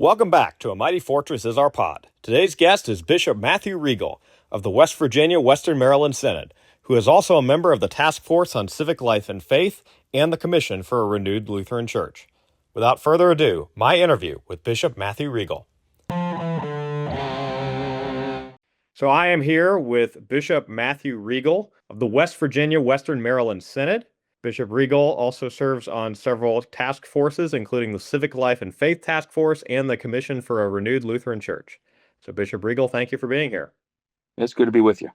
Welcome back to A Mighty Fortress is Our Pod. Today's guest is Bishop Matthew Riegel of the West Virginia Western Maryland Synod, who is also a member of the Task Force on Civic Life and Faith and the Commission for a Renewed Lutheran Church. Without further ado, my interview with Bishop Matthew Riegel. So I am here with Bishop Matthew Riegel of the West Virginia Western Maryland Synod. Bishop Riegel also serves on several task forces, including the Civic Life and Faith Task Force and the Commission for a Renewed Lutheran Church. So Bishop Riegel, thank you for being here. It's good to be with you.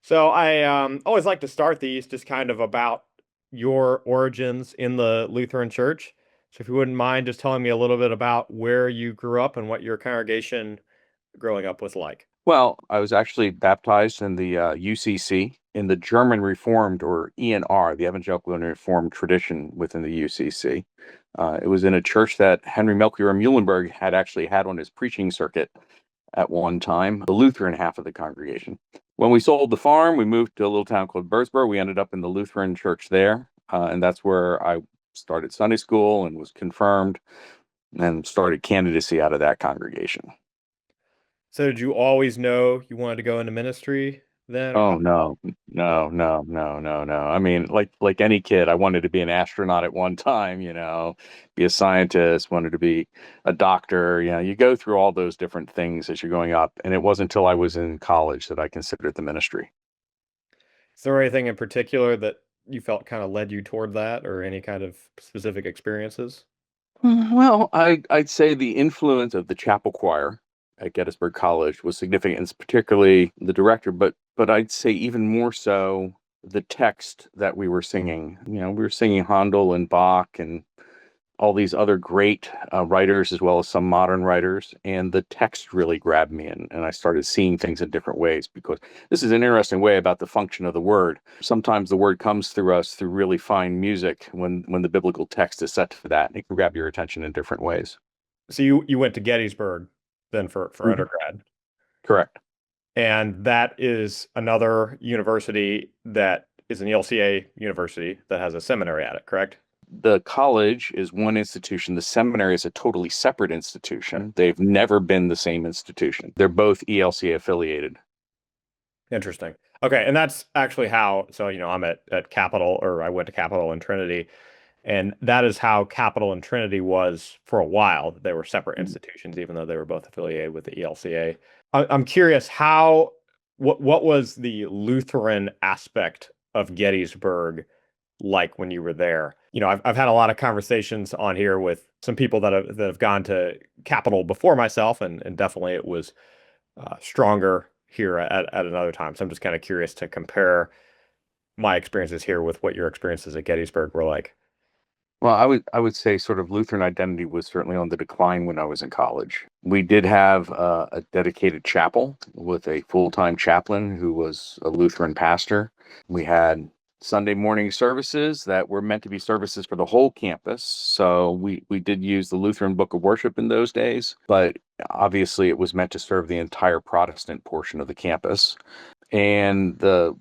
So I always like to start these just kind of about your origins in the Lutheran Church. So if you wouldn't mind just telling me a little bit about where you grew up and what your congregation growing up was like. Well, I was actually baptized in the UCC, in the German Reformed, or ENR, the Evangelical and Reformed tradition within the UCC. It was in a church that Henry Melchior Muhlenberg had actually had on his preaching circuit at one time, the Lutheran half of the congregation. When we sold the farm, we moved to a little town called Birdsboro. We ended up in the Lutheran church there, and that's where I started Sunday school and was confirmed and started candidacy out of that congregation. So did you always know you wanted to go into ministry then? Oh, no. I mean, like any kid, I wanted to be an astronaut at one time, be a scientist, wanted to be a doctor. You go through all those different things as you're going up. And it wasn't until I was in college that I considered the ministry. Is there anything in particular that you felt kind of led you toward that, or any kind of specific experiences? Well, I'd say the influence of the chapel choir at Gettysburg College was significant, and particularly the director, but I'd say even more so the text that we were singing. We were singing Handel and Bach and all these other great writers, as well as some modern writers, and the text really grabbed me, and I started seeing things in different ways, because this is an interesting way about the function of the word. Sometimes the word comes through us through really fine music when the biblical text is set for that. It can grab your attention in different ways. So you went to Gettysburg then for undergrad. Correct. And that is another university that is an ELCA university that has a seminary at it, correct? The college is one institution. The seminary is a totally separate institution. They've never been the same institution. They're both ELCA affiliated. Interesting. Okay, and that's actually how, so, I'm at Capital, or I went to Capital and Trinity, and that is how Capital and Trinity was for a while. They were separate institutions, even though they were both affiliated with the ELCA. I'm curious, what was the Lutheran aspect of Gettysburg like when you were there? I've had a lot of conversations on here with some people that have gone to Capital before myself, and definitely it was stronger here at another time. So I'm just kind of curious to compare my experiences here with what your experiences at Gettysburg were like. Well, I would say sort of Lutheran identity was certainly on the decline when I was in college. We did have a dedicated chapel with a full-time chaplain who was a Lutheran pastor. We had Sunday morning services that were meant to be services for the whole campus. So we did use the Lutheran Book of Worship in those days, but obviously it was meant to serve the entire Protestant portion of the campus. And a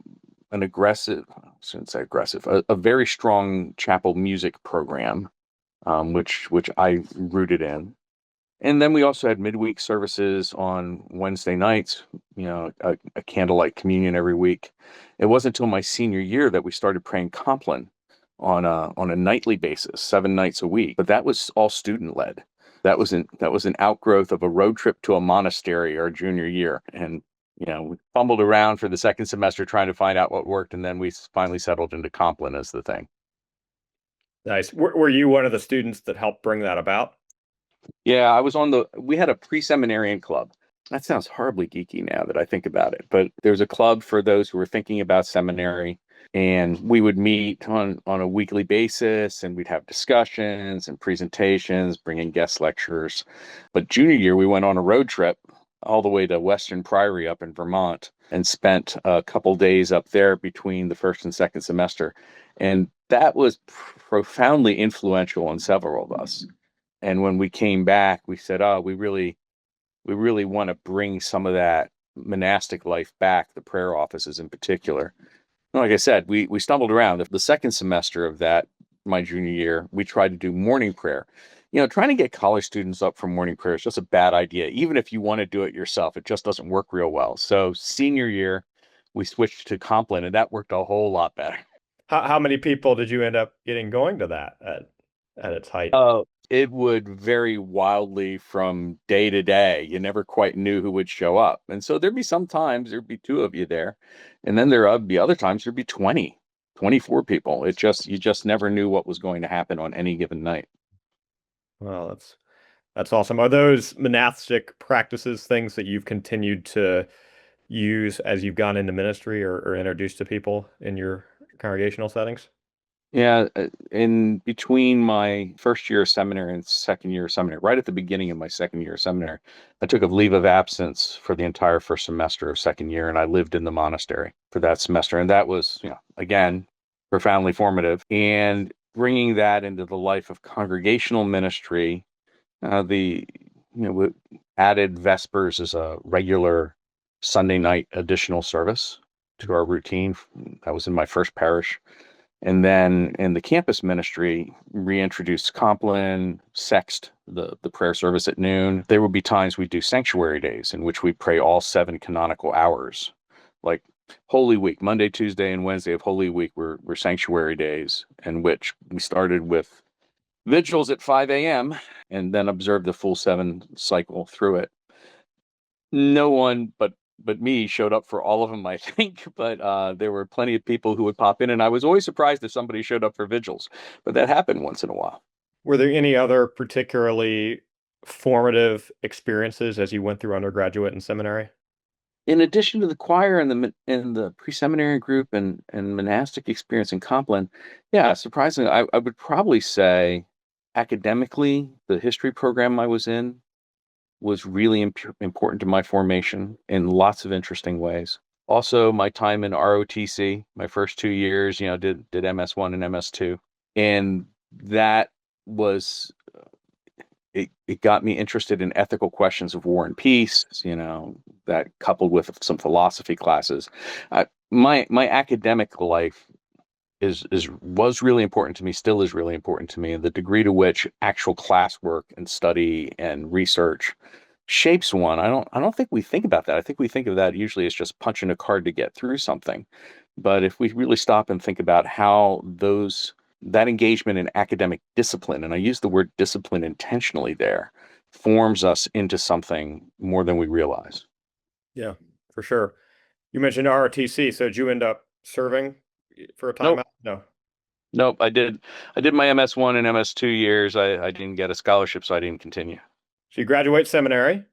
very strong chapel music program, which I rooted in. And then we also had midweek services on Wednesday nights, a candlelight communion every week. It wasn't until my senior year that we started praying Compline on a nightly basis, 7 nights a week. But that was all student led. That was an outgrowth of a road trip to a monastery our junior year. And we fumbled around for the second semester trying to find out what worked, and then we finally settled into Compline as the thing. Nice. Were you one of the students that helped bring that about? Yeah, we had a pre-seminarian club. That sounds horribly geeky now that I think about it, but there's a club for those who were thinking about seminary, and we would meet on a weekly basis, and we'd have discussions and presentations, bring in guest lecturers. But junior year, we went on a road trip all the way to Western Priory up in Vermont and spent a couple days up there between the first and second semester. And that was profoundly influential on several of us. And when we came back, we said, oh, we really want to bring some of that monastic life back, the prayer offices in particular. Like I said, we stumbled around. The second semester of that, my junior year, we tried to do morning prayer. trying to get college students up for morning prayer is just a bad idea. Even if you want to do it yourself, it just doesn't work real well. So senior year, we switched to Compline, and that worked a whole lot better. How many people did you end up getting going to that at its height? It would vary wildly from day to day. You never quite knew who would show up. And so there'd be some times there'd be two of you there. And then there'd be other times there'd be 20, 24 people. You just never knew what was going to happen on any given night. Well, that's awesome. Are those monastic practices things that you've continued to use as you've gone into ministry or introduced to people in your congregational settings? Yeah, in between my first year of seminary and second year of seminary, right at the beginning of my second year of seminary, I took a leave of absence for the entire first semester of second year, and I lived in the monastery for that semester. And that was, again, profoundly formative. And bringing that into the life of congregational ministry, we added Vespers as a regular Sunday night additional service to our routine. That was in my first parish. And then in the campus ministry, reintroduced Compline, Sext, the prayer service at noon. There would be times we'd do sanctuary days in which we pray all 7 canonical hours. Like Holy Week, Monday, Tuesday, and Wednesday of Holy Week were sanctuary days, in which we started with vigils at 5 a.m. and then observed the full 7 cycle through it. No one but me showed up for all of them, I think. But there were plenty of people who would pop in, and I was always surprised if somebody showed up for vigils. But that happened once in a while. Were there any other particularly formative experiences as you went through undergraduate and seminary? In addition to the choir and the pre-seminary group and monastic experience in Compline, yeah, surprisingly, I would probably say academically, the history program I was in was really important to my formation in lots of interesting ways. Also, my time in ROTC, my first 2 years, did MS1 and MS2, and that was it got me interested in ethical questions of war and peace. That coupled with some philosophy classes, my academic life was really important to me, still is really important to me, and the degree to which actual classwork and study and research shapes one. I don't think we think about that. I think we think of that usually as just punching a card to get through something. But if we really stop and think about how that engagement in academic discipline, and I use the word discipline intentionally there, forms us into something more than we realize. Yeah, for sure. You mentioned ROTC, so did you end up serving for a time Nope. out? No. Nope. I did my MS1 and MS2 years. I didn't get a scholarship, so I didn't continue. So you graduate seminary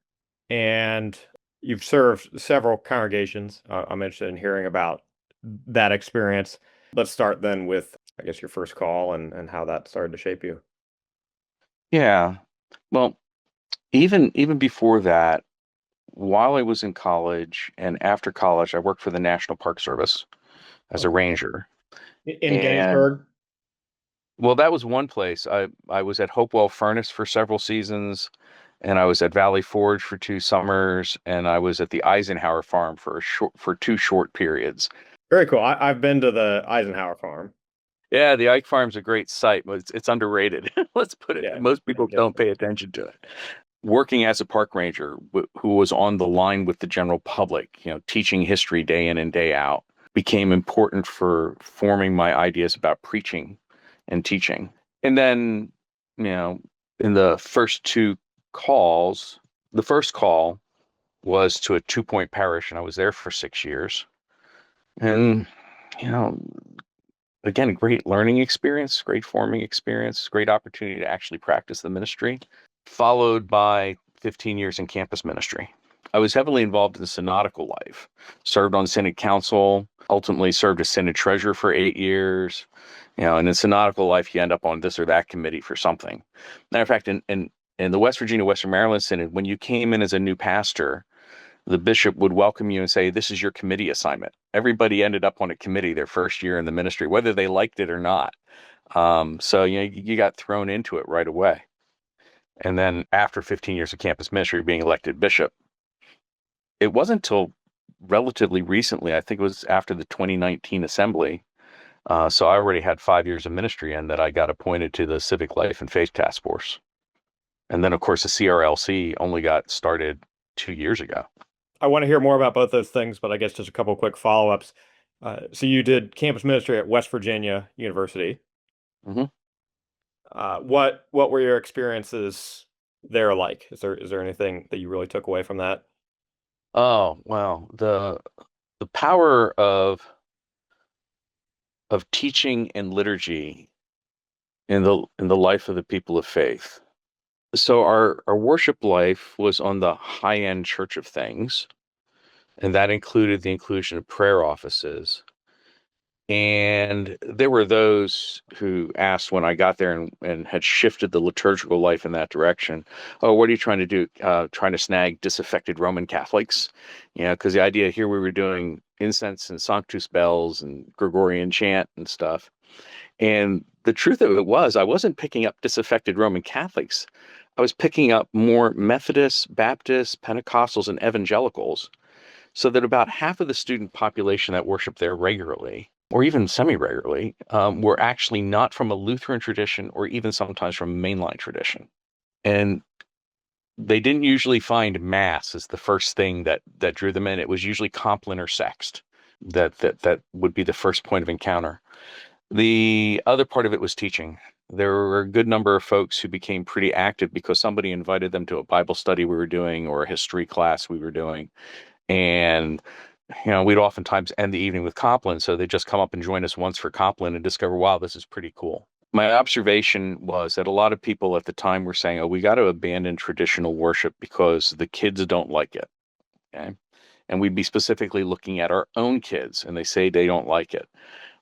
and you've served several congregations. I'm interested in hearing about that experience. Let's start then with, I guess, your first call and how that started to shape you. Yeah. Well, even before that, while I was in college and after college, I worked for the National Park Service as a ranger. In And Gettysburg? well, that was one place. I was at Hopewell Furnace for several seasons, and I was at Valley Forge for 2 summers, and I was at the Eisenhower Farm for 2 short periods. Very cool. I've been to the Eisenhower Farm. Yeah, the Ike Farm's a great site, but it's underrated. Let's put it. Yeah, Most people don't pay attention to it. Working as a park ranger who was on the line with the general public, teaching history day in and day out, became important for forming my ideas about preaching and teaching. And then, in the first 2 calls, the first call was to a 2-point parish, and I was there for 6 years. And, again, great learning experience, great forming experience, great opportunity to actually practice the ministry, followed by 15 years in campus ministry. I was heavily involved in the synodical life, served on Synod Council, ultimately served as Synod Treasurer for 8 years. And in synodical life, you end up on this or that committee for something. Matter of fact, in the West Virginia, Western Maryland Synod, when you came in as a new pastor, the bishop would welcome you and say, this is your committee assignment. Everybody ended up on a committee their first year in the ministry, whether they liked it or not. So, you got thrown into it right away. And then after 15 years of campus ministry, being elected bishop, it wasn't until relatively recently, I think it was after the 2019 assembly, so I already had 5 years of ministry, and that I got appointed to the Civic Life and Faith Task Force. And then, of course, the CRLC only got started 2 years ago. I want to hear more about both those things, but I guess just a couple quick follow-ups. So you did campus ministry at West Virginia University. Hmm. What were your experiences there like? Is there anything that you really took away from that? Oh, well, the power of teaching and liturgy in the life of the people of faith. So our worship life was on the high end church of things, and that included the inclusion of prayer offices. And there were those who asked when I got there and had shifted the liturgical life in that direction, oh, what are you trying to do? Trying to snag disaffected Roman Catholics? You know, because the idea here we were doing incense and Sanctus bells and Gregorian chant and stuff. And the truth of it was, I wasn't picking up disaffected Roman Catholics. I was picking up more Methodists, Baptists, Pentecostals, and evangelicals, so that about half of the student population that worshiped there regularly, or even semi-regularly, were actually not from a Lutheran tradition or even sometimes from a mainline tradition. And they didn't usually find Mass as the first thing that drew them in. It was usually Compline or Sext that would be the first point of encounter. The other part of it was teaching. There were a good number of folks who became pretty active because somebody invited them to a Bible study we were doing or a history class we were doing. And, we'd oftentimes end the evening with Compline. So they'd just come up and join us once for Compline and discover, wow, this is pretty cool. My observation was that a lot of people at the time were saying, oh, we got to abandon traditional worship because the kids don't like it. Okay. And we'd be specifically looking at our own kids and they say they don't like it.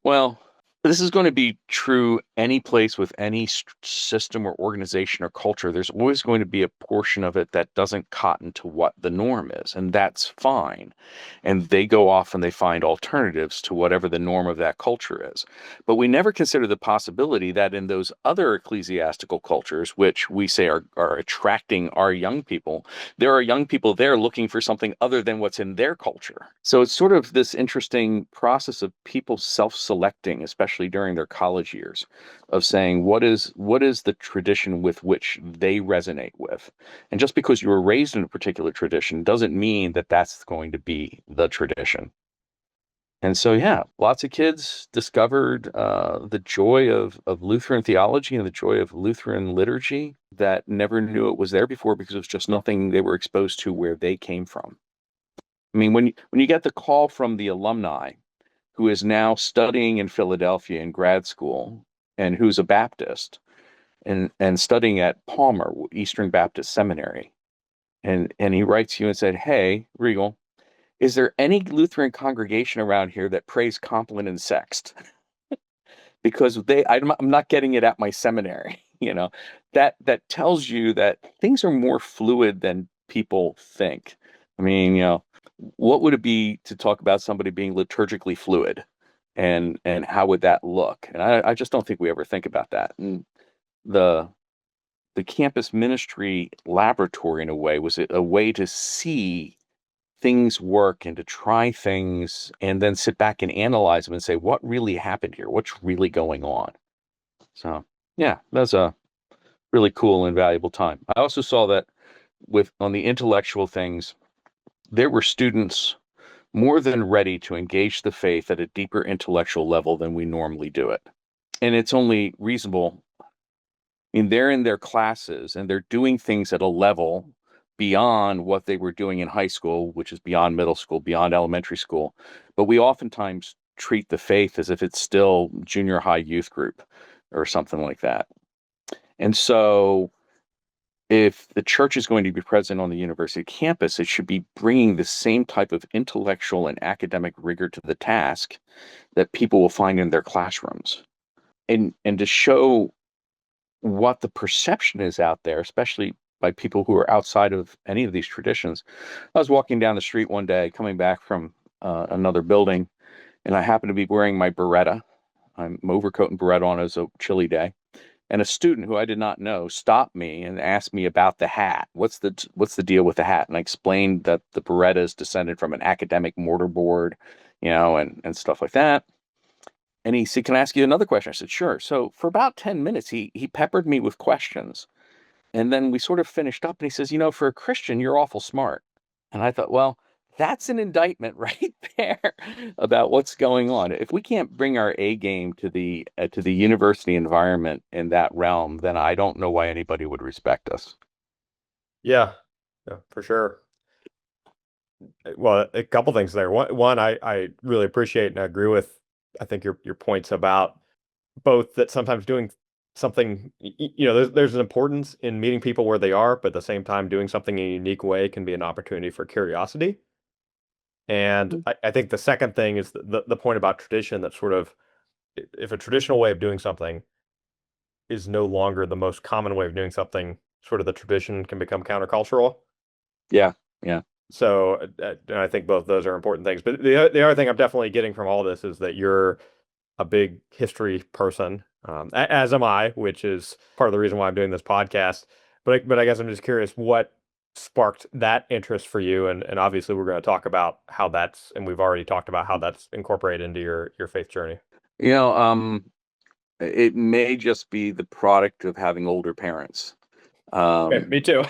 Well, this is going to be true any place with any system or organization or culture. There's always going to be a portion of it that doesn't cotton to what the norm is, and that's fine. And they go off and they find alternatives to whatever the norm of that culture is. But we never consider the possibility that in those other ecclesiastical cultures, which we say are attracting our young people, there are young people there looking for something other than what's in their culture. So it's sort of this interesting process of people self-selecting, especially during their college years, of saying what is the tradition with which they resonate with. And just because you were raised in a particular tradition doesn't mean that that's going to be the tradition. And so, yeah, lots of kids discovered the joy of Lutheran theology and the joy of Lutheran liturgy that never knew it was there before because it was just nothing they were exposed to where they came from. I mean, when you get the call from the alumni who is now studying in Philadelphia in grad school and who's a Baptist and studying at Palmer, Eastern Baptist Seminary, and he writes you and said, hey, Riegel, is there any Lutheran congregation around here that prays Compline and Sext? Because I'm not getting it at my seminary. That tells you that things are more fluid than people think. I mean, what would it be to talk about somebody being liturgically fluid, and how would that look? And I just don't think we ever think about that. And the campus ministry laboratory, in a way, was a way to see things work and to try things and then sit back and analyze them and say, what really happened here? What's really going on? So, yeah, that's a really cool and valuable time. I also saw that on the intellectual things, there were students more than ready to engage the faith at a deeper intellectual level than we normally do it. And it's only reasonable. They're in their classes and they're doing things at a level beyond what they were doing in high school, which is beyond middle school, beyond elementary school. But we oftentimes treat the faith as if it's still junior high youth group or something like that. And so if the church is going to be present on the university campus, it should be bringing the same type of intellectual and academic rigor to the task that people will find in their classrooms. And to show what the perception is out there, especially by people who are outside of any of these traditions. I was walking down the street one day, coming back from another building, and I happened to be wearing my beretta. I'm overcoat and beretta on. It was a chilly day. And a student who I did not know stopped me and asked me about the hat. What's the deal with the hat? And I explained that the beretta is descended from an academic mortarboard, and stuff like that. And he said, can I ask you another question? I said, sure. So for about 10 minutes, he peppered me with questions. And then we sort of finished up and he says, for a Christian, you're awful smart. And I thought, well, that's an indictment right there about what's going on. If we can't bring our A game to the university environment in that realm, then I don't know why anybody would respect us. Yeah, yeah, for sure. Well, a couple things there. One, I really appreciate and I agree with, I think your points about both that sometimes doing something, there's an importance in meeting people where they are, but at the same time, doing something in a unique way can be an opportunity for curiosity. And I think the second thing is the point about tradition that sort of, if a traditional way of doing something is no longer the most common way of doing something, sort of the tradition can become countercultural. Yeah, yeah. So I think both those are important things. But the other thing I'm definitely getting from all this is that you're a big history person, as am I, which is part of the reason why I'm doing this podcast. But I guess I'm just curious what sparked that interest for you, and obviously we're going to talk about how that's, and we've already talked about how that's incorporated into your faith journey. It may just be the product of having older parents. Okay, me too.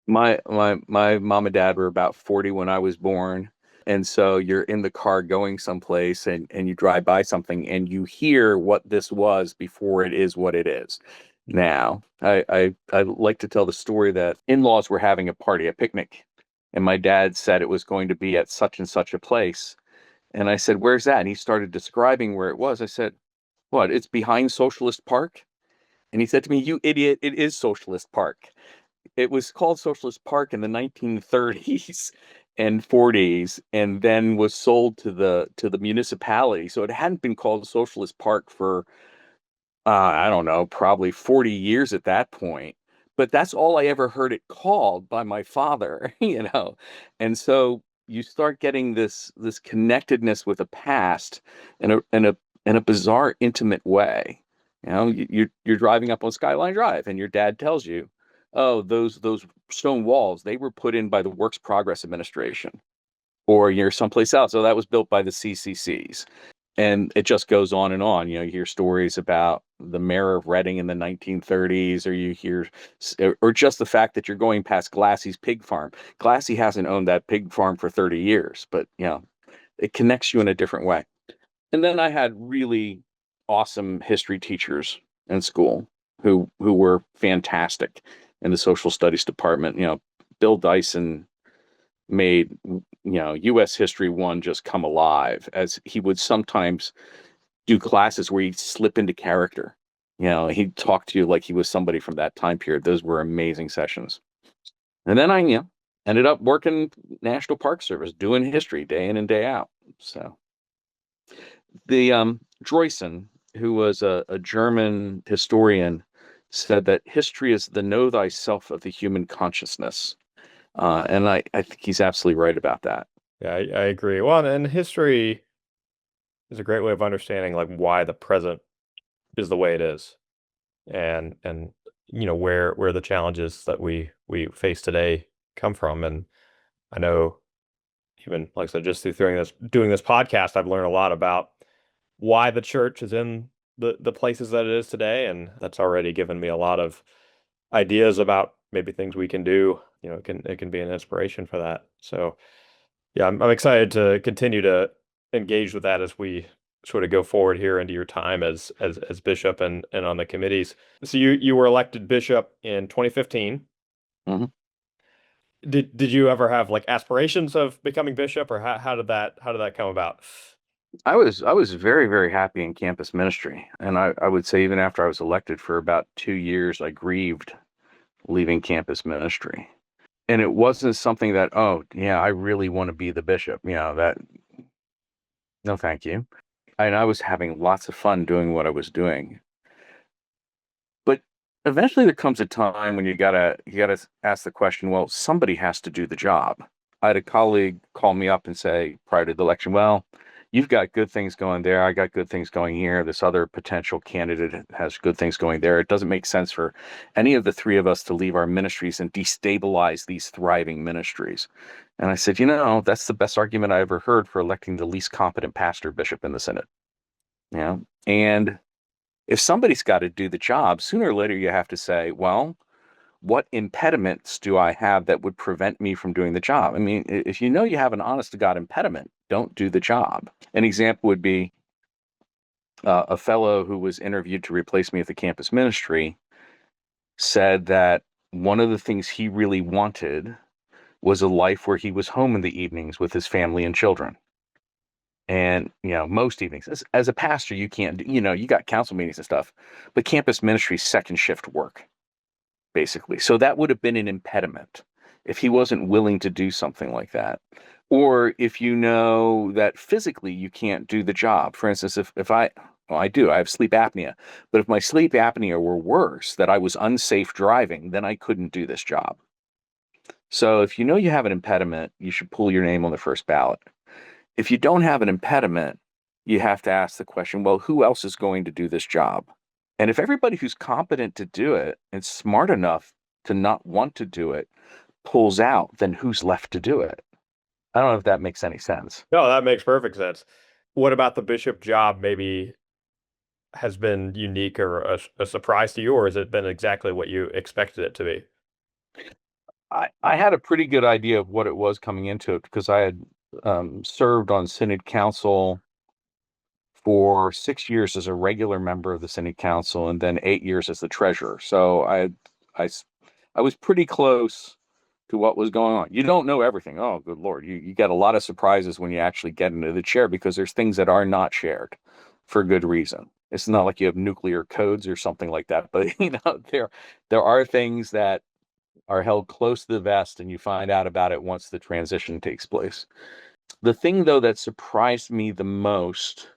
My mom and dad were about 40 when I was born. And so you're in the car going someplace and you drive by something and you hear what this was before it is what it is. Now, I like to tell the story that in-laws were having a party, a picnic, and my dad said it was going to be at such and such a place. And I said, "Where's that?" And he started describing where it was. I said, "What? It's behind Socialist Park?" And he said to me, "You idiot, it is Socialist Park." It was called Socialist Park in the 1930s and 40s, and then was sold to the municipality. So it hadn't been called Socialist Park for I don't know, probably 40 years at that point. But that's all I ever heard it called by my father, And so you start getting this connectedness with the past in a bizarre, intimate way. You're driving up on Skyline Drive, and your dad tells you, "Oh, those stone walls, they were put in by the Works Progress Administration." Or you're someplace else. So that was built by the CCCs. And it just goes on and on. You hear stories about the mayor of Reading in the 1930s, or you hear, or just the fact that you're going past Glassy's pig farm. Glassy hasn't owned that pig farm for 30 years, but it connects you in a different way. And then I had really awesome history teachers in school who were fantastic in the social studies department. Bill Dyson made U.S. History 1 just come alive, as he would sometimes do classes where he'd slip into character. He'd talk to you like he was somebody from that time period. Those were amazing sessions. And then I ended up working National Park Service, doing history day in and day out. So the Droysen, who was a German historian, said that history is the know thyself of the human consciousness. And I think he's absolutely right about that. Yeah, I agree. Well, and history is a great way of understanding like why the present is the way it is, and where the challenges that we face today come from. And I know, even like I said, just through doing this podcast, I've learned a lot about why the church is in the places that it is today, and that's already given me a lot of ideas about maybe things we can do. It can be an inspiration for that. So yeah, I'm excited to continue to engage with that as we sort of go forward here into your time as bishop and on the committees. So you were elected bishop in 2015. Mm-hmm. Did you ever have like aspirations of becoming bishop, or how did that come about? I was very, very happy in campus ministry. And I would say even after I was elected for about 2 years, I grieved leaving campus ministry. And it wasn't something that, oh, yeah, I really want to be the bishop. That, no, thank you. And I was having lots of fun doing what I was doing. But eventually there comes a time when you gotta ask the question, well, somebody has to do the job. I had a colleague call me up and say prior to the election, well, you've got good things going there. I got good things going here. This other potential candidate has good things going there. It doesn't make sense for any of the three of us to leave our ministries and destabilize these thriving ministries. And I said, that's the best argument I ever heard for electing the least competent pastor bishop in the Synod. And if somebody's got to do the job, sooner or later you have to say, well, what impediments do I have that would prevent me from doing the job? I mean, if you know you have an honest to God impediment, don't do the job. An example would be a fellow who was interviewed to replace me at the campus ministry said that one of the things he really wanted was a life where he was home in the evenings with his family and children. And, most evenings, as a pastor, you can't do, you got council meetings and stuff, but campus ministry is second shift work, basically. So that would have been an impediment if he wasn't willing to do something like that. Or if you know that physically you can't do the job. For instance, if I have sleep apnea, but if my sleep apnea were worse, that I was unsafe driving, then I couldn't do this job. So if you know you have an impediment, you should pull your name on the first ballot. If you don't have an impediment, you have to ask the question, well, who else is going to do this job? And if everybody who's competent to do it and smart enough to not want to do it pulls out, then who's left to do it? I don't know if that makes any sense. No, that makes perfect sense. What about the bishop job maybe has been unique or a surprise to you, or has it been exactly what you expected it to be? I had a pretty good idea of what it was coming into it because I had served on Synod Council for 6 years as a regular member of the Synod Council and then 8 years as the treasurer. So I was pretty close to what was going on. You don't know everything. Oh, good Lord. You get a lot of surprises when you actually get into the chair because there's things that are not shared for good reason. It's not like you have nuclear codes or something like that, but there are things that are held close to the vest and you find out about it once the transition takes place. The thing, though, that surprised me the most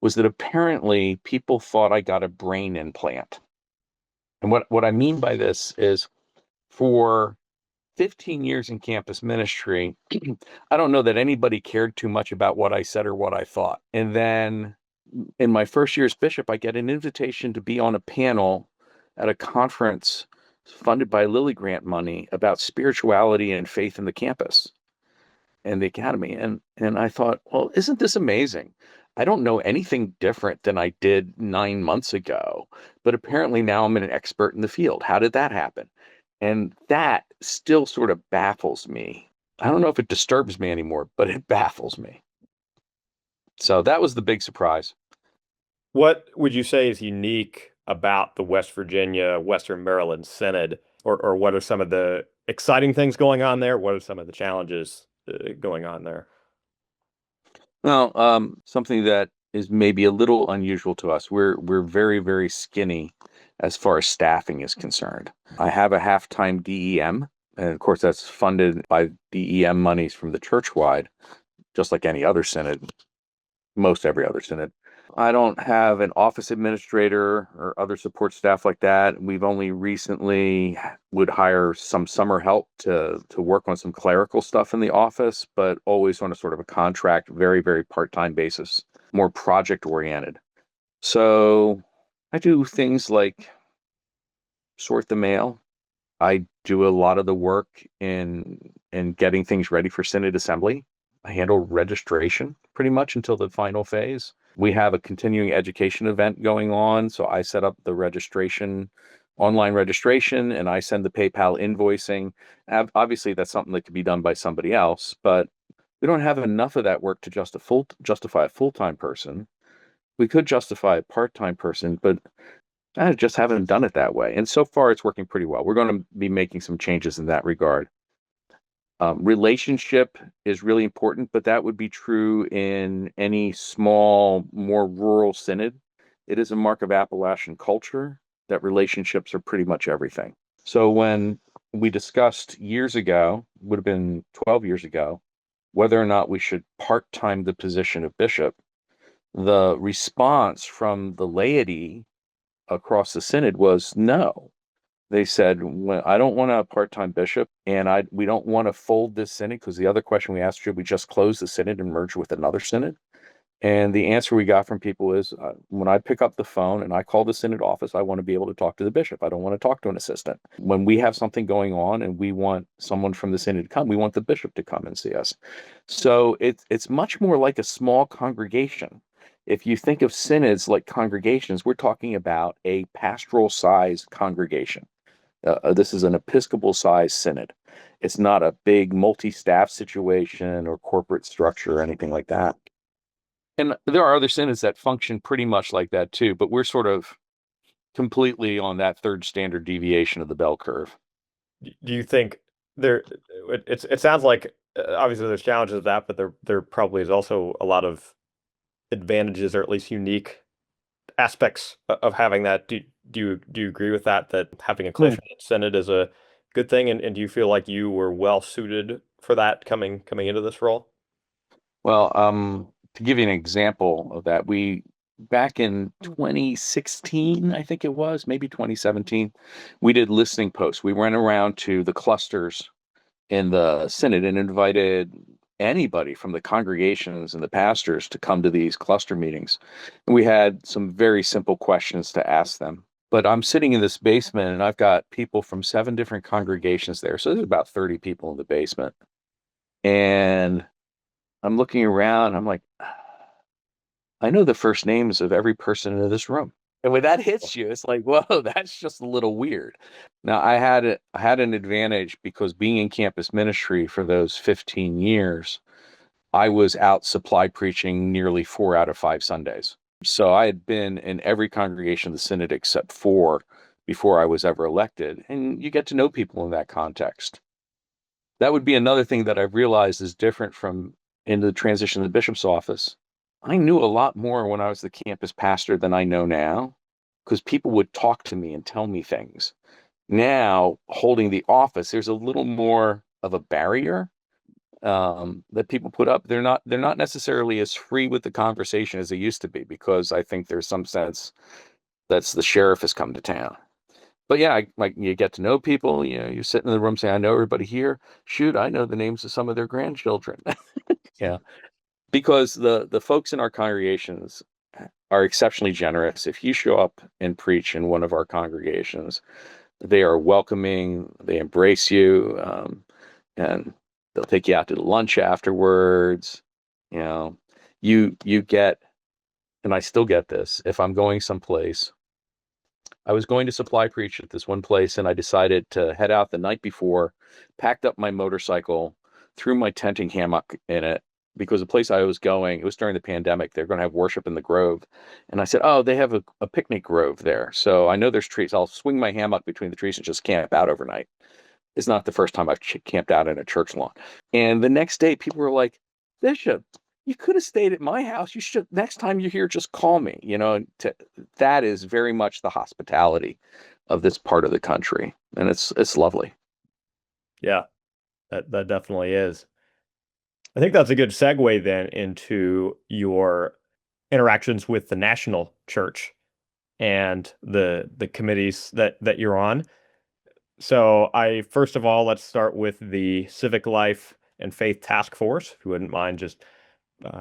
was that apparently people thought I got a brain implant. And what I mean by this is for 15 years in campus ministry, I don't know that anybody cared too much about what I said or what I thought. And then in my first year as bishop, I get an invitation to be on a panel at a conference funded by Lilly Grant money about spirituality and faith in the campus and the academy. And I thought, well, isn't this amazing? I don't know anything different than I did 9 months ago, but apparently now I'm an expert in the field. How did that happen? And that still sort of baffles me. I don't know if it disturbs me anymore, but it baffles me. So that was the big surprise. What would you say is unique about the West Virginia, Western Maryland Synod, or what are some of the exciting things going on there? What are some of the challenges going on there? Well, something that is maybe a little unusual to us. We're very, very skinny as far as staffing is concerned. I have a half-time DEM, and of course that's funded by DEM monies from the churchwide, just like any other synod, most every other synod. I don't have an office administrator or other support staff like that. We've only recently would hire some summer help to work on some clerical stuff in the office, but always on a sort of a contract, very, very part-time basis, more project oriented. So I do things like sort the mail. I do a lot of the work in getting things ready for Synod Assembly. I handle registration pretty much until the final phase. We have a continuing education event going on, so I set up the registration, online registration, and I send the PayPal invoicing. Obviously, that's something that could be done by somebody else, but we don't have enough of that work to justify a full-time person. We could justify a part-time person, but I just haven't done it that way. And so far, it's working pretty well. We're going to be making some changes in that regard. Relationship is really important, but that would be true in any small, more rural synod. It is a mark of Appalachian culture that relationships are pretty much everything. So when we discussed years ago, would have been 12 years ago, whether or not we should part-time the position of bishop, the response from the laity across the synod was no. They said, well, I don't want a part-time bishop, and we don't want to fold this synod, because the other question we asked, should we just close the synod and merge with another synod? And the answer we got from people is, when I pick up the phone and I call the synod office, I want to be able to talk to the bishop. I don't want to talk to an assistant. When we have something going on and we want someone from the synod to come, we want the bishop to come and see us. So it's much more like a small congregation. If you think of synods like congregations, we're talking about a pastoral size congregation. This is an Episcopal sized synod. It's not a big multi-staff situation or corporate structure or anything like that. And there are other synods that function pretty much like that too, but we're sort of completely on that third standard deviation of the bell curve. Do you think there? It sounds like obviously there's challenges of that, but there probably is also a lot of advantages or at least unique aspects of having that. Do you agree with that? That having a Hmm. close-knit synod is a good thing, and do you feel like you were well suited for that coming into this role? Well, to give you an example of that, we back in 2016, I think it was, maybe 2017, we did listening posts. We went around to the clusters in the synod and invited anybody from the congregations and the pastors to come to these cluster meetings. And we had some very simple questions to ask them. But I'm sitting in this basement and I've got people from 7 different congregations there. So there's about 30 people in the basement. And I'm looking around, I'm like, I know the first names of every person in this room. And when that hits you, it's like, whoa, that's just a little weird. Now, I had an advantage because being in campus ministry for those 15 years, I was out supply preaching nearly 4 out of 5 Sundays. So I had been in every congregation of the synod except 4 before I was ever elected. And you get to know people in that context. That would be another thing that I've realized is different from in the transition to the bishop's office. I knew a lot more when I was the campus pastor than I know now because people would talk to me and tell me things. Now, holding the office, there's a little more of a barrier that people put up. They're not necessarily as free with the conversation as they used to be because I think there's some sense that's the sheriff has come to town. But yeah, like you get to know people. You know, you sit in the room, say, "I know everybody here. Shoot, I know the names of some of their grandchildren." Yeah, because the folks in our congregations are exceptionally generous. If you show up and preach in one of our congregations, they are welcoming. They embrace you, and they'll take you out to lunch afterwards. You know, you get, and I still get this. If I'm going someplace, I was going to supply preach at this one place, and I decided to head out the night before, packed up my motorcycle, threw my tenting hammock in it because the place I was going, it was during the pandemic. They're going to have worship in the Grove. And I said, oh, they have a picnic grove there. So I know there's trees. I'll swing my hammock between the trees and just camp out overnight. It's not the first time I've camped out in a church lawn. And the next day, people were like, Bishop, you could have stayed at my house. You should, next time you're here, just call me. You know, that is very much the hospitality of this part of the country. And it's lovely. Yeah, that definitely is. I think that's a good segue then into your interactions with the national church and the committees that you're on. So I first of all, let's start with the Civic Life and Faith Task Force. If you wouldn't mind just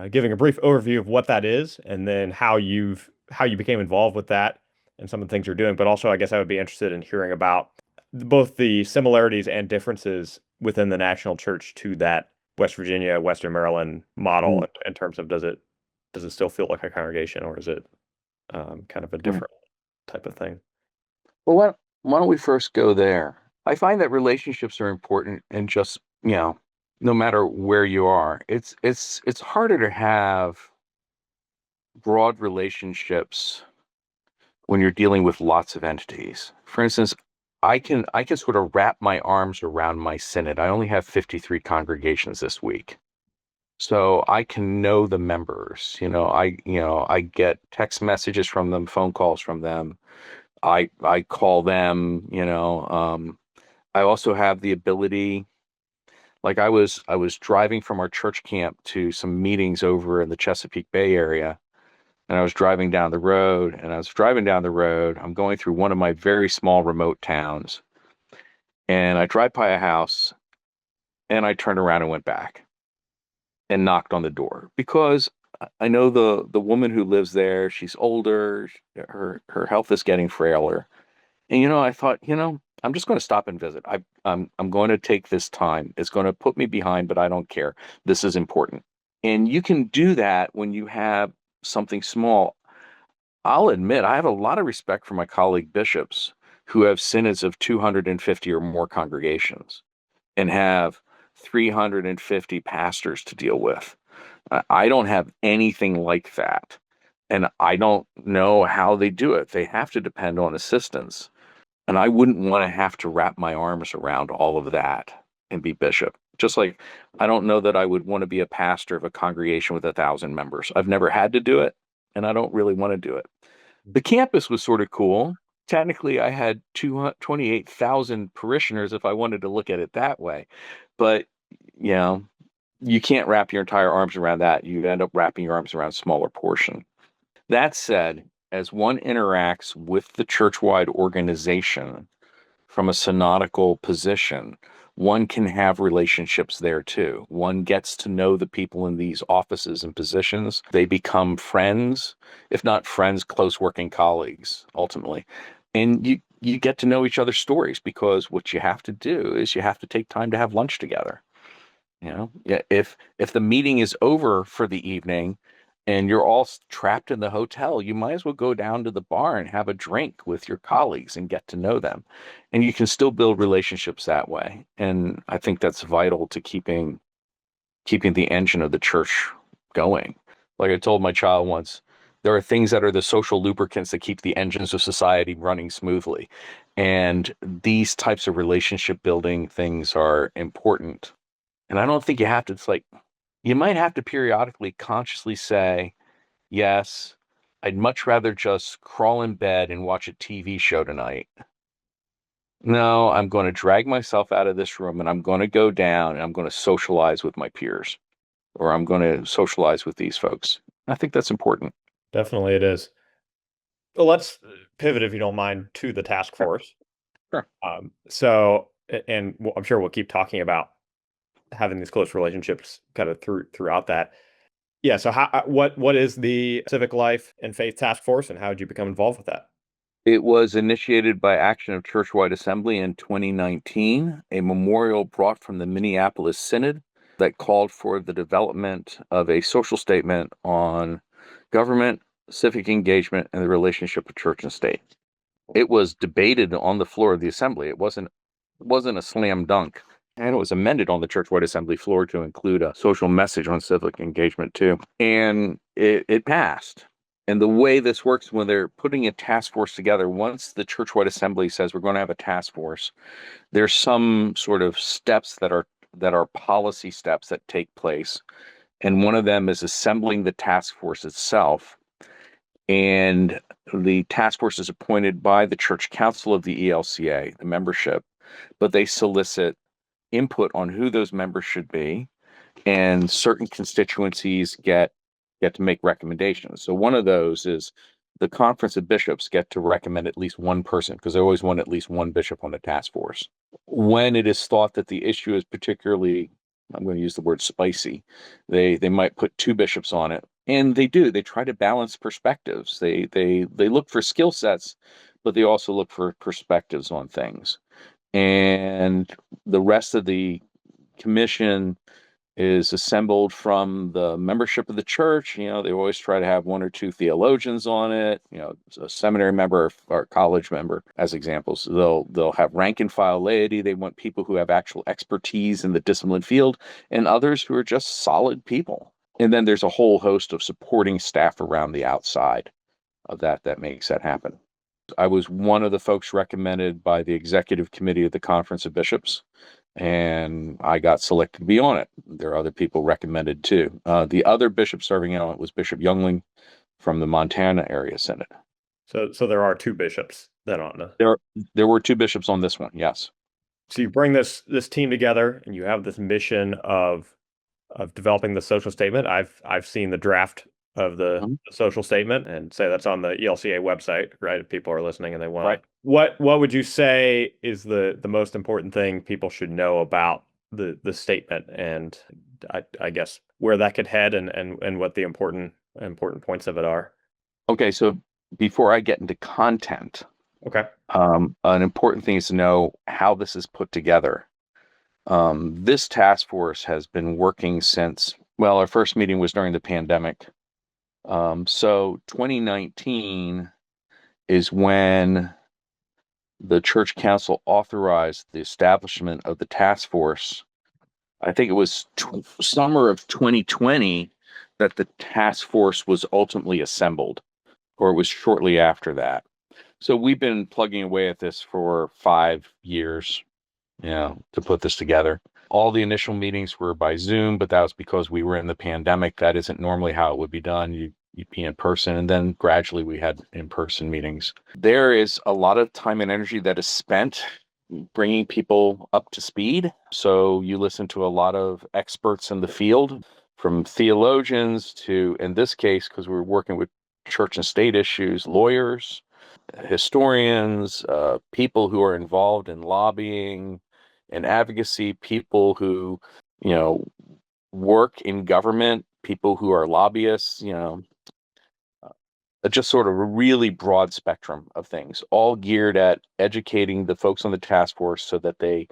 giving a brief overview of what that is, and then how you became involved with that, and some of the things you're doing. But also, I guess I would be interested in hearing about both the similarities and differences within the national church to that West Virginia, Western Maryland model Mm. in terms of does it still feel like a congregation, or is it kind of a Mm. different type of thing? Well, why don't we first go there? I find that relationships are important and just, no matter where you are, it's harder to have broad relationships when you're dealing with lots of entities. For instance, I can sort of wrap my arms around my synod. I only have 53 congregations this week. So I can know the members. I get text messages from them, phone calls from them. I call them, I also have the ability, like I was driving from our church camp to some meetings over in the Chesapeake Bay area, and I was driving down the road, and I was driving down the road. I'm going through one of my very small remote towns, and I drive by a house, and I turned around and went back and knocked on the door because I know the woman who lives there. She's older, her health is getting frailer, and I thought, I'm just going to stop and visit. I'm going to take this time. It's going to put me behind, but I don't care. This is important, and you can do that when you have something small. I'll admit, I have a lot of respect for my colleague bishops who have synods of 250 or more congregations and have 350 pastors to deal with. I don't have anything like that. And I don't know how they do it. They have to depend on assistance. And I wouldn't want to have to wrap my arms around all of that and be bishop. Just like I don't know that I would want to be a pastor of a congregation with 1,000 members. I've never had to do it, and I don't really want to do it. The campus was sort of cool. Technically, I had 28,000 parishioners if I wanted to look at it that way. But, you know, you can't wrap your entire arms around that. You end up wrapping your arms around a smaller portion. That said, as one interacts with the church-wide organization from a synodical position, one can have relationships there too. One gets to know the people in these offices and positions. They become friends, if not friends, close working colleagues, ultimately. And you get to know each other's stories, because what you have to do is you have to take time to have lunch together. You know, yeah, if the meeting is over for the evening and you're all trapped in the hotel, you might as well go down to the bar and have a drink with your colleagues and get to know them. And you can still build relationships that way. And I think that's vital to keeping the engine of the church going. Like I told my child once, there are things that are the social lubricants that keep the engines of society running smoothly. And these types of relationship building things are important. And I don't think you have to, it's like, you might have to periodically consciously say, yes, I'd much rather just crawl in bed and watch a TV show tonight. No, I'm going to drag myself out of this room and I'm going to go down and I'm going to socialize with my peers, or I'm going to socialize with these folks. I think that's important. Definitely it is. Well, let's pivot, if you don't mind, to the task force. Sure. And I'm sure we'll keep talking about having these close relationships kind of throughout that. Yeah. So what is the Civic Life and Faith Task Force, and how did you become involved with that? It was initiated by Action of Churchwide Assembly in 2019, a memorial brought from the Minneapolis Synod that called for the development of a social statement on government, civic engagement, and the relationship of church and state. It was debated on the floor of the assembly. It wasn't a slam dunk. And it was amended on the churchwide assembly floor to include a social message on civic engagement too. And it passed. And the way this works, when they're putting a task force together, once the churchwide assembly says we're going to have a task force, there's some sort of steps that are policy steps that take place. And one of them is assembling the task force itself. And the task force is appointed by the church council of the ELCA, the membership, but they solicit input on who those members should be, and certain constituencies get to make recommendations. So one of those is the Conference of Bishops get to recommend at least one person, because they always want at least one bishop on the task force. When it is thought that the issue is particularly, I'm going to use the word spicy, they might put two bishops on it. And they try to balance perspectives. They look for skill sets, but they also look for perspectives on things. And the rest of the commission is assembled from the membership of the church. You know, they always try to have one or two theologians on it, you know, a seminary member or college member as examples. They'll have rank and file laity. They want people who have actual expertise in the discipline field, and others who are just solid people. And then there's a whole host of supporting staff around the outside of that makes that happen. I was one of the folks recommended by the executive committee of the Conference of Bishops, and I got selected to be on it. There are other people recommended too. The other bishop serving on it was Bishop Youngling from the Montana area synod. So there are two bishops then on the. There were two bishops on this one, yes. So you bring this team together, and you have this mission of developing the social statement. I've seen the draft of the social statement, and say that's on the ELCA website, right? If people are listening and they want, right. What would you say is the most important thing people should know about the statement, and I guess where that could head, and what the important points of it are? Okay, so before I get into content, okay, an important thing is to know how this is put together. This task force has been working since, well, our first meeting was during the pandemic. So 2019 is when the church council authorized the establishment of the task force. I think it was summer of 2020 that the task force was ultimately assembled, or it was shortly after that. So we've been plugging away at this for 5 years, to put this together. All the initial meetings were by Zoom, but that was because we were in the pandemic. That isn't normally how it would be done. You'd be in person, and then gradually we had in-person meetings. There is a lot of time and energy that is spent bringing people up to speed. So you listen to a lot of experts in the field, from theologians to, in this case, because we're working with church and state issues, lawyers, historians, people who are involved in lobbying and advocacy, people who, work in government, people who are lobbyists, just sort of a really broad spectrum of things, all geared at educating the folks on the task force so that they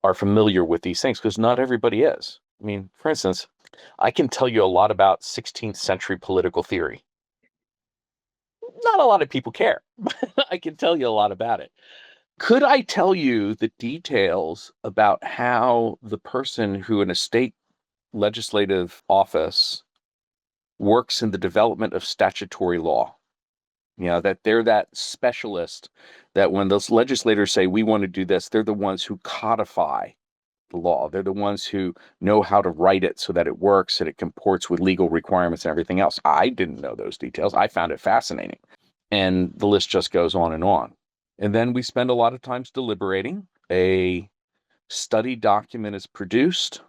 are familiar with these things, because not everybody is. I mean, for instance, I can tell you a lot about 16th century political theory. Not a lot of people care, but I can tell you a lot about it. Could I tell you the details about how the person who in a state legislative office works in the development of statutory law? That they're that specialist that when those legislators say, we want to do this, they're the ones who codify the law. They're the ones who know how to write it so that it works and it comports with legal requirements and everything else. I didn't know those details. I found it fascinating. And the list just goes on and on. And then we spend a lot of times deliberating. A study document is produced,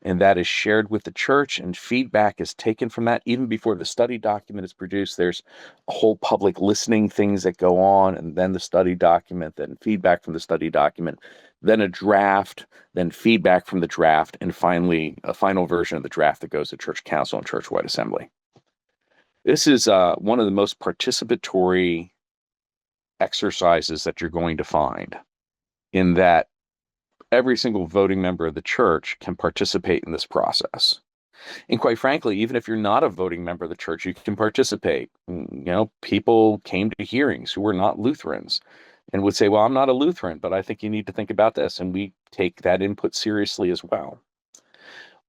and that is shared with the church, and feedback is taken from that. Even before the study document is produced, there's a whole public listening things that go on, and then the study document, then feedback from the study document, then a draft, then feedback from the draft, and finally a final version of the draft that goes to church council and church-wide assembly. This is one of the most participatory exercises that you're going to find, in that every single voting member of the church can participate in this process. And quite frankly, even if you're not a voting member of the church, you can participate. People came to hearings who were not Lutherans and would say, well, I'm not a Lutheran, but I think you need to think about this. And we take that input seriously as well.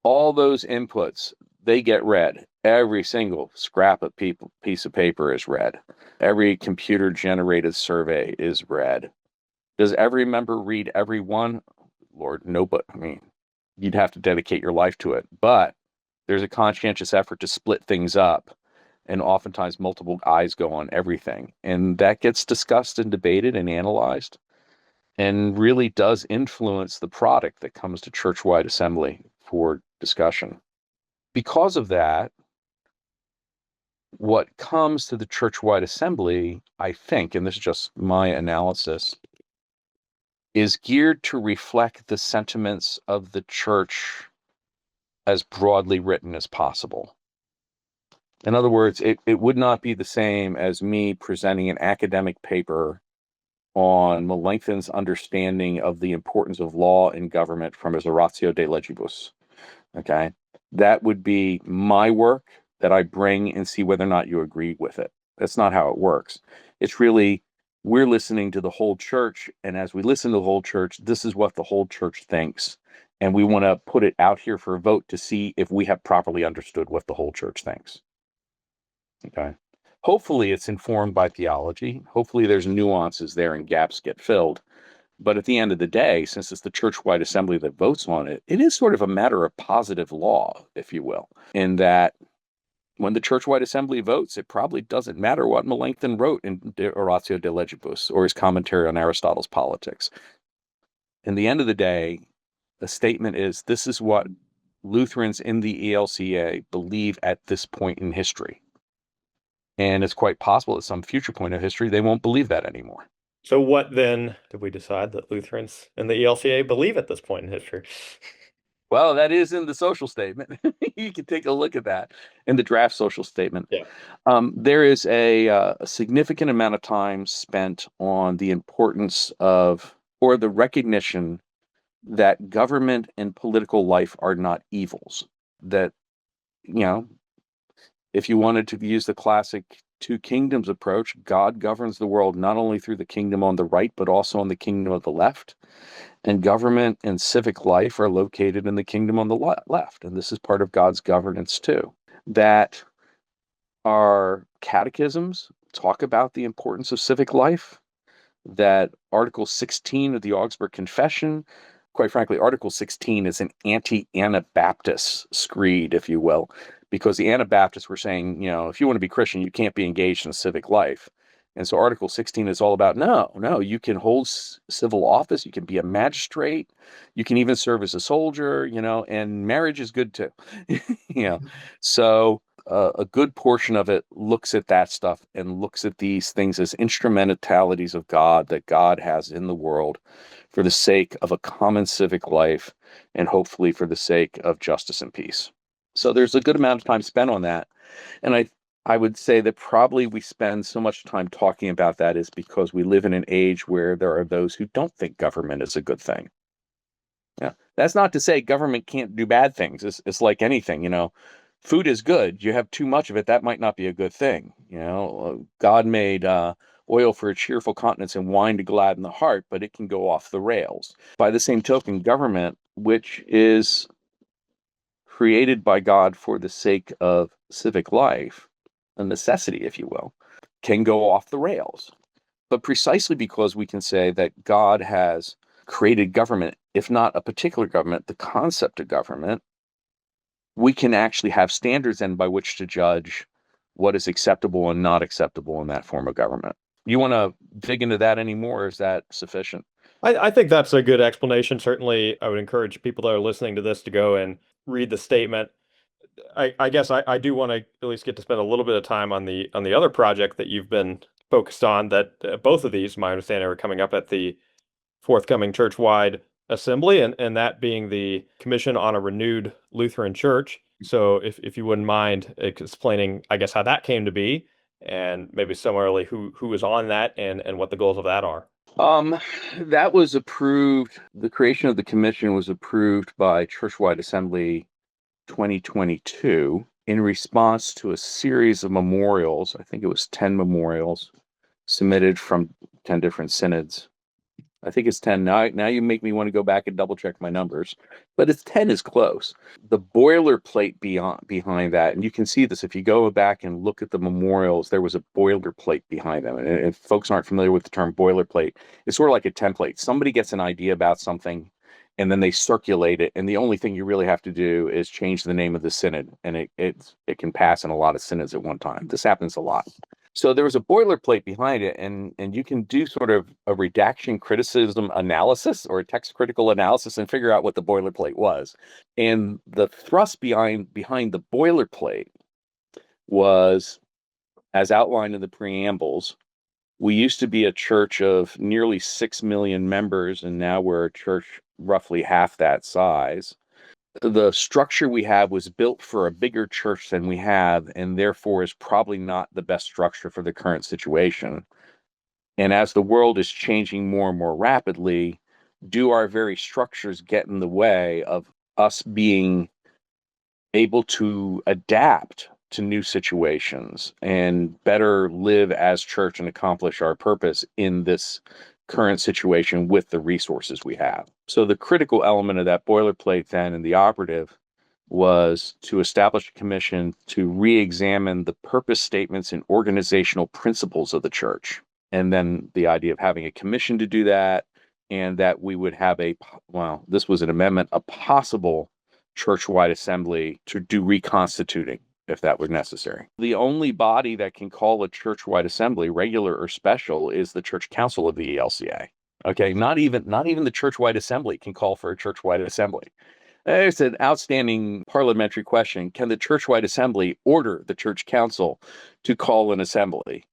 All those inputs, they get read. Every single scrap of piece of paper is read. Every computer-generated survey is read. Does every member read every one? Lord, no, but you'd have to dedicate your life to it. But there's a conscientious effort to split things up, and oftentimes multiple eyes go on everything. And that gets discussed and debated and analyzed, and really does influence the product that comes to church-wide assembly for discussion. Because of that, what comes to the church-wide assembly, I think, and this is just my analysis, is geared to reflect the sentiments of the church as broadly written as possible. In other words, it would not be the same as me presenting an academic paper on Melanchthon's understanding of the importance of law in government from his Oratio de Legibus. Okay? That would be my work that I bring and see whether or not you agree with it. That's not how it works. It's really, we're listening to the whole church, and as we listen to the whole church, this is what the whole church thinks. And we want to put it out here for a vote to see if we have properly understood what the whole church thinks. Okay. Hopefully it's informed by theology. Hopefully there's nuances there and gaps get filled. But at the end of the day, since it's the church-wide assembly that votes on it, it is sort of a matter of positive law, if you will, in that when the church-wide assembly votes, it probably doesn't matter what Melanchthon wrote in De Oratio de Legibus or his commentary on Aristotle's Politics. In the end of the day, the statement is, this is what Lutherans in the ELCA believe at this point in history. And it's quite possible at some future point of history, they won't believe that anymore. So what then did we decide that Lutherans and the ELCA believe at this point in history? Well, that is in the social statement. You can take a look at that in the draft social statement. Yeah. There is a significant amount of time spent on the importance of, or the recognition that government and political life are not evils. That, If you wanted to use the classic two kingdoms approach, God governs the world not only through the kingdom on the right, but also on the kingdom of the left. And government and civic life are located in the kingdom on the left. And this is part of God's governance too. That our catechisms talk about the importance of civic life, that Article 16 of the Augsburg Confession, quite frankly, Article 16 is an anti-Anabaptist screed, if you will, because the Anabaptists were saying, if you want to be Christian, you can't be engaged in civic life. And so Article 16 is all about, no, you can hold civil office, you can be a magistrate, you can even serve as a soldier, and marriage is good too. So a good portion of it looks at that stuff and looks at these things as instrumentalities of God that God has in the world for the sake of a common civic life and hopefully for the sake of justice and peace. So there's a good amount of time spent on that. And I would say that probably we spend so much time talking about that is because we live in an age where there are those who don't think government is a good thing. Yeah, that's not to say government can't do bad things. It's like anything, food is good. You have too much of it, that might not be a good thing. God made oil for a cheerful countenance and wine to gladden the heart, but it can go off the rails. By the same token, government, which is created by God for the sake of civic life, a necessity, if you will, can go off the rails. But precisely because we can say that God has created government, if not a particular government, the concept of government, we can actually have standards then by which to judge what is acceptable and not acceptable in that form of government. You want to dig into that anymore, or is that sufficient? I think that's a good explanation. Certainly, I would encourage people that are listening to this to go and read the statement. I guess I do want to at least get to spend a little bit of time on the other project that you've been focused on. That both of these, my understanding, are coming up at the forthcoming church-wide assembly, and that being the Commission on a Renewed Lutheran Church. So if you wouldn't mind explaining, I guess, how that came to be, and maybe similarly who is on that and what the goals of that are. That was approved. The creation of the commission was approved by Churchwide Assembly 2022 in response to a series of memorials. I think it was 10 memorials submitted from 10 different synods. I think it's 10. Now you make me want to go back and double check my numbers, but it's 10 is close. The boilerplate behind that, and you can see this if you go back and look at the memorials, there was a boilerplate behind them. And if folks aren't familiar with the term boilerplate, it's sort of like a template. Somebody gets an idea about something and then they circulate it. And the only thing you really have to do is change the name of the synod, and it can pass in a lot of synods at one time. This happens a lot. So there was a boilerplate behind it, and you can do sort of a redaction criticism analysis or a text critical analysis and figure out what the boilerplate was. And the thrust behind the boilerplate was, as outlined in the preambles, we used to be a church of nearly 6 million members, and now we're a church roughly half that size. The structure we have was built for a bigger church than we have, and therefore is probably not the best structure for the current situation. And as the world is changing more and more rapidly, do our very structures get in the way of us being able to adapt to new situations and better live as church and accomplish our purpose in this current situation with the resources we have? So the critical element of that boilerplate then and the operative was to establish a commission to re-examine the purpose statements and organizational principles of the church. And then the idea of having a commission to do that, and that we would have this was an amendment, a possible church-wide assembly to do reconstituting if that were necessary. The only body that can call a church-wide assembly, regular or special, is the church council of the ELCA. Okay, not even the church-wide assembly can call for a church-wide assembly. There's an outstanding parliamentary question. Can the church-wide assembly order the church council to call an assembly?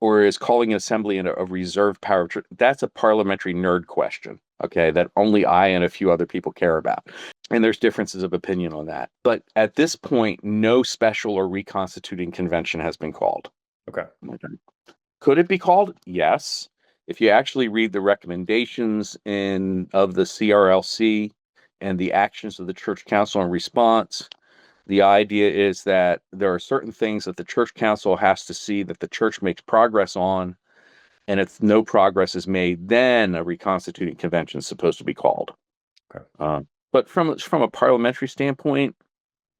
Or is calling an assembly a reserved power? That's a parliamentary nerd question, okay, that only I and a few other people care about. And there's differences of opinion on that. But at this point, no special or reconstituting convention has been called. Okay. Could it be called? Yes. If you actually read the recommendations of the CRLC and the actions of the church council in response, The idea is that there are certain things that the church council has to see that the church makes progress on, and if no progress is made, then a reconstituting convention is supposed to be called. Okay. But from a parliamentary standpoint,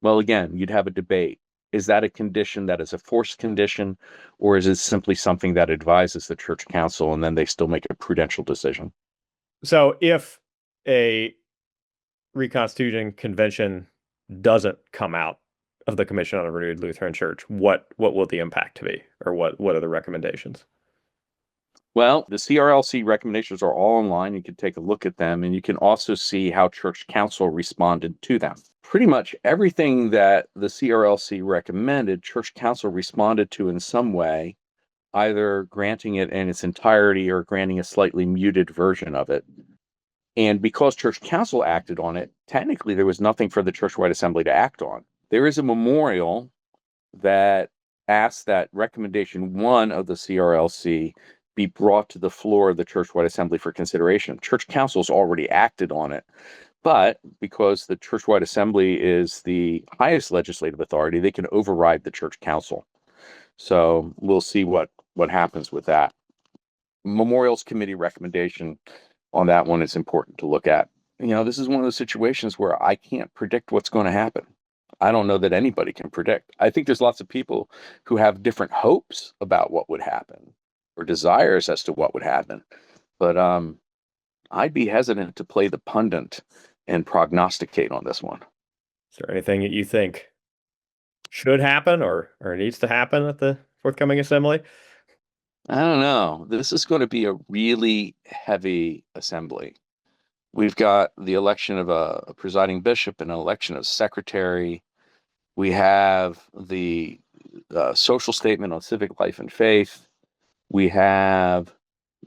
well, again, you'd have a debate. Is that a condition that is a forced condition, or is it simply something that advises the church council and then they still make a prudential decision? So if a reconstituting convention doesn't come out of the Commission on a Renewed Lutheran Church, what will the impact be, or what are the recommendations? Well, the CRLC recommendations are all online. You can take a look at them, and you can also see how church council responded to them. Pretty much everything that the CRLC recommended, church council responded to in some way, either granting it in its entirety or granting a slightly muted version of it. And because church council acted on it, technically there was nothing for the churchwide assembly to act on. There is a memorial that asks that recommendation 1 of the CRLC be brought to the floor of the churchwide assembly for consideration. Church council's already acted on it, but because the churchwide assembly is the highest legislative authority, they can override the church council. So we'll see what happens with that. Memorials Committee recommendation on that one is important to look at. This is one of those situations where I can't predict what's going to happen. I don't know that anybody can predict. I think there's lots of people who have different hopes about what would happen or desires as to what would happen. But I'd be hesitant to play the pundit and prognosticate on this one. Is there anything that you think should happen or needs to happen at the forthcoming assembly? I don't know. This is going to be a really heavy assembly. We've got the election of a presiding bishop and an election of secretary. We have the social statement on civic life and faith. We have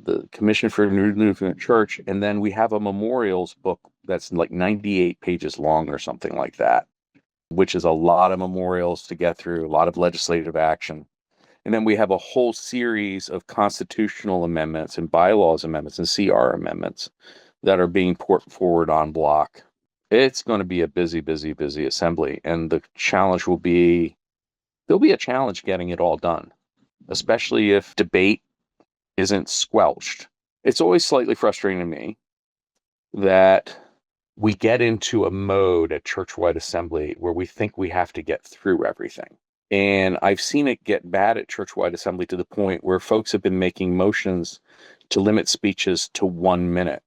the Commission for Renewed Lutheran Church, and then we have a memorials book that's like 98 pages long or something like that, which is a lot of memorials to get through, a lot of legislative action. And then we have a whole series of constitutional amendments and bylaws amendments and CR amendments that are being put forward en bloc. It's going to be a busy, busy, busy assembly. And the challenge will be, there'll be a challenge getting it all done, especially if debate isn't squelched. It's always slightly frustrating to me that we get into a mode at churchwide assembly where we think we have to get through everything. And I've seen it get bad at churchwide assembly to the point where folks have been making motions to limit speeches to 1 minute.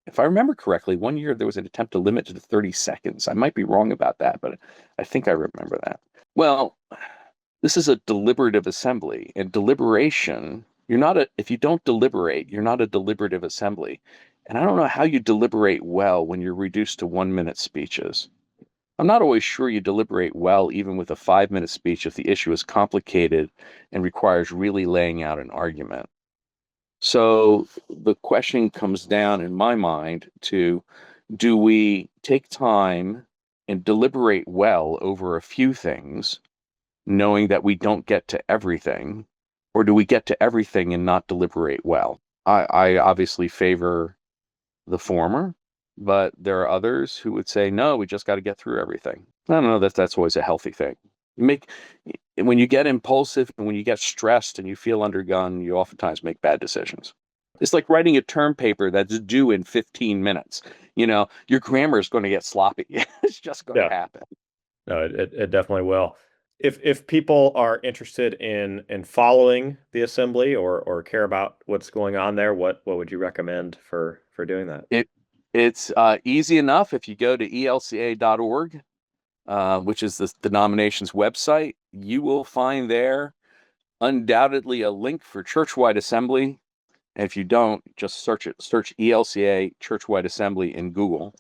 If I remember correctly, one year there was an attempt to limit to 30 seconds. I might be wrong about that, but I think I remember that. Well, this is a deliberative assembly, and deliberation, if you don't deliberate, you're not a deliberative assembly. And I don't know how you deliberate well when you're reduced to 1 minute speeches. I'm not always sure you deliberate well even with a 5-minute speech if the issue is complicated and requires really laying out an argument. So the question comes down in my mind to, do we take time and deliberate well over a few things, knowing that we don't get to everything, or do we get to everything and not deliberate well? I obviously favor the former, but there are others who would say, no, we just got to get through everything. I don't know that that's always a healthy thing. When you get impulsive and when you get stressed and you feel undergun, you oftentimes make bad decisions. It's like writing a term paper that's due in 15 minutes. Your grammar is going to get sloppy. It's just going to happen. No, it definitely will. If people are interested in following the assembly or care about what's going on there, what would you recommend for doing that? It's easy enough. If you go to elca.org, which is the denomination's website, you will find there undoubtedly a link for churchwide assembly. And if you don't, just search ELCA Churchwide Assembly in Google.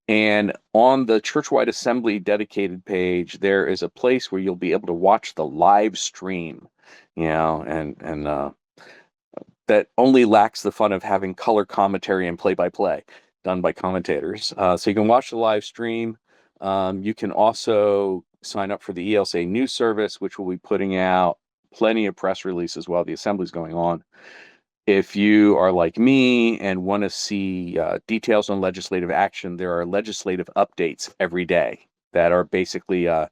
And on the Churchwide Assembly dedicated page, there is a place where you'll be able to watch the live stream, and that only lacks the fun of having color commentary and play-by-play done by commentators. So you can watch the live stream. You can also sign up for the ELCA news service, which will be putting out plenty of press releases while the assembly is going on. If you are like me and want to see details on legislative action, there are legislative updates every day. that are basically a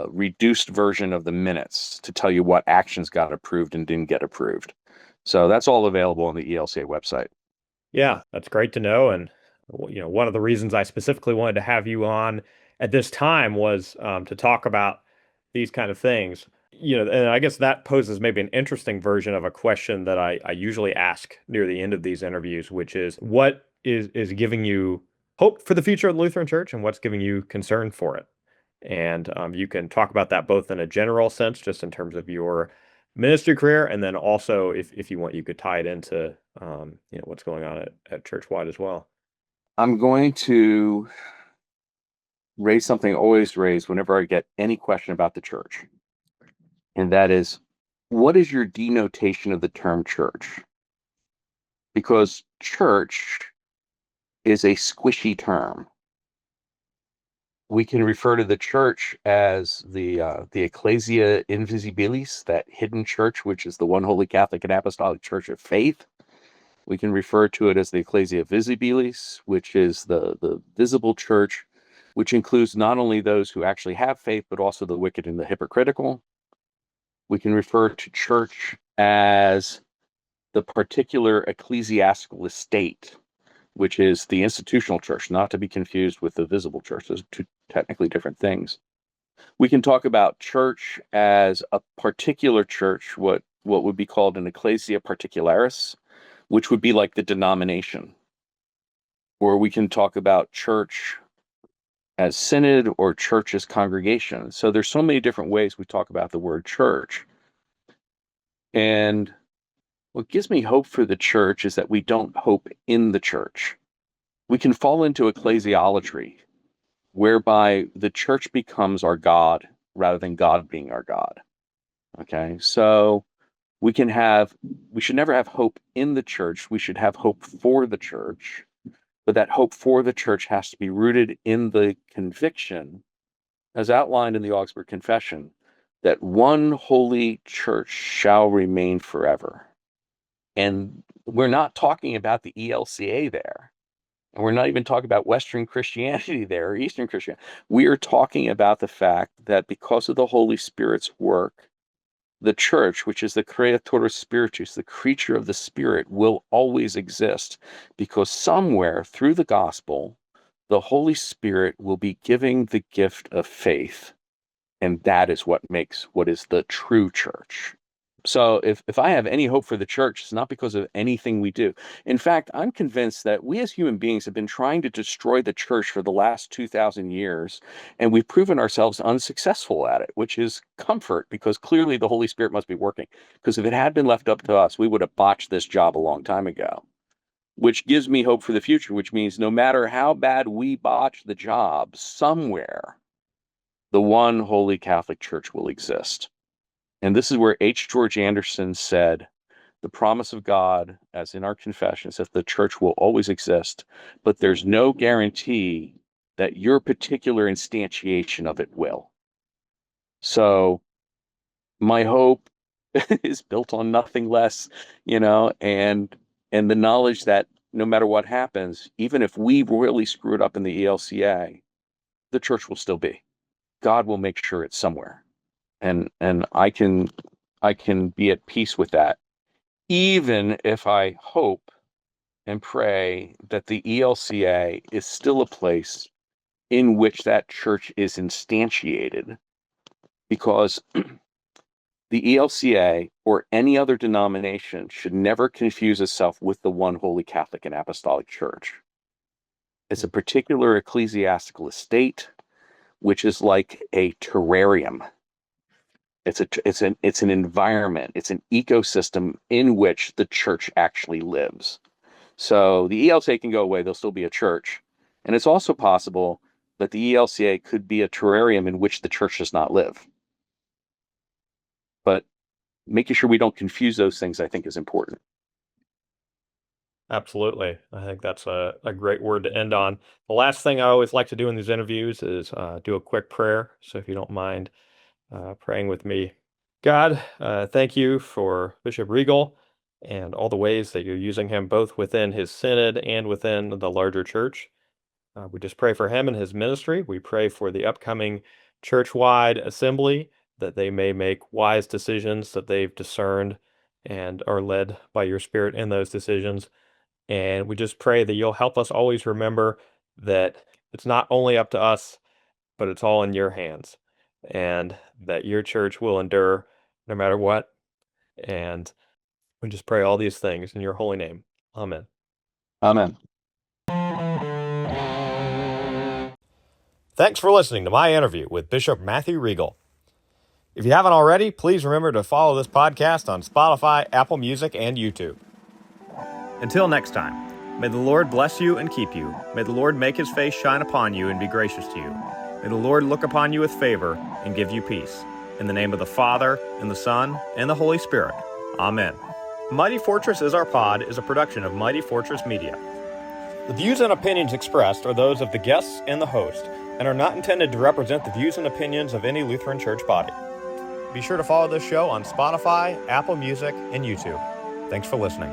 reduced version of the minutes to tell you what actions got approved and didn't get approved. So that's all available on the ELCA website. Yeah, that's great to know. And one of the reasons I specifically wanted to have you on at this time was to talk about these kind of things. And I guess that poses maybe an interesting version of a question that I usually ask near the end of these interviews, which is what is giving you hope for the future of the Lutheran Church and what's giving you concern for it? And you can talk about that both in a general sense, just in terms of your ministry career, and then also if you want, you could tie it into what's going on at church-wide as well. I'm going to raise something I always raise whenever I get any question about the church. And that is, what is your denotation of the term church? Because church is a squishy term. We can refer to the church as the Ecclesia Invisibilis, that hidden church, which is the one holy Catholic and Apostolic Church of faith. We can refer to it as the Ecclesia Visibilis, which is the visible church, which includes not only those who actually have faith, but also the wicked and the hypocritical. We can refer to church as the particular ecclesiastical estate, which is the institutional church, not to be confused with the visible church. Those are two technically different things. We can talk about church as a particular church, what would be called an ecclesia particularis, which would be like the denomination. Or we can talk about church as synod or church as congregation. So there's so many different ways we talk about the word church. And what gives me hope for the church is that we don't hope in the church. We can fall into ecclesiology, whereby the church becomes our God rather than God being our God. Okay, so we should never have hope in the church. We should have hope for the church, but that hope for the church has to be rooted in the conviction, as outlined in the Augsburg Confession, that one holy church shall remain forever. And we're not talking about the ELCA there. And we're not even talking about Western Christianity there or Eastern Christianity. We are talking about the fact that because of the Holy Spirit's work, the church, which is the creator spiritus, the creature of the spirit, will always exist, because somewhere through the gospel, the Holy Spirit will be giving the gift of faith. And that is what makes what is the true church. So if I have any hope for the church, it's not because of anything we do. In fact, I'm convinced that we as human beings have been trying to destroy the church for the last 2,000 years, and we've proven ourselves unsuccessful at it, which is comfort, because clearly the Holy Spirit must be working. Because if it had been left up to us, we would have botched this job a long time ago, which gives me hope for the future, which means no matter how bad we botch the job, somewhere the one holy Catholic Church will exist. And this is where H. George Anderson said, the promise of God, as in our confession, is that the church will always exist, but there's no guarantee that your particular instantiation of it will. So my hope is built on nothing less, and the knowledge that no matter what happens, even if we really screw it up in the ELCA, the church will still be. God will make sure it's somewhere. And I can be at peace with that, even if I hope and pray that the ELCA is still a place in which that church is instantiated, because the ELCA or any other denomination should never confuse itself with the one holy Catholic and Apostolic Church. It's a particular ecclesiastical estate, which is like a terrarium. It's an environment, it's an ecosystem in which the church actually lives. So the ELCA can go away, there'll still be a church. And it's also possible that the ELCA could be a terrarium in which the church does not live. But making sure we don't confuse those things, I think, is important. Absolutely. I think that's a great word to end on. The last thing I always like to do in these interviews is do a quick prayer. So if you don't mind praying with me. God, thank you for Bishop Riegel and all the ways that you're using him both within his synod and within the larger church. We just pray for him and his ministry. We pray for the upcoming church-wide assembly, that they may make wise decisions that they've discerned and are led by your Spirit in those decisions. And we just pray that you'll help us always remember that it's not only up to us, but it's all in your hands, and that your church will endure no matter what. And we just pray all these things in your holy name. Amen. Amen. Thanks for listening to my interview with Bishop Matthew Riegel. If you haven't already, please remember to follow this podcast on Spotify, Apple Music, and YouTube. Until next time, may the Lord bless you and keep you. May the Lord make his face shine upon you and be gracious to you. May the Lord look upon you with favor and give you peace. In the name of the Father, and the Son, and the Holy Spirit. Amen. Mighty Fortress Is Our Pod is a production of Mighty Fortress Media. The views and opinions expressed are those of the guests and the host, and are not intended to represent the views and opinions of any Lutheran church body. Be sure to follow this show on Spotify, Apple Music, and YouTube. Thanks for listening.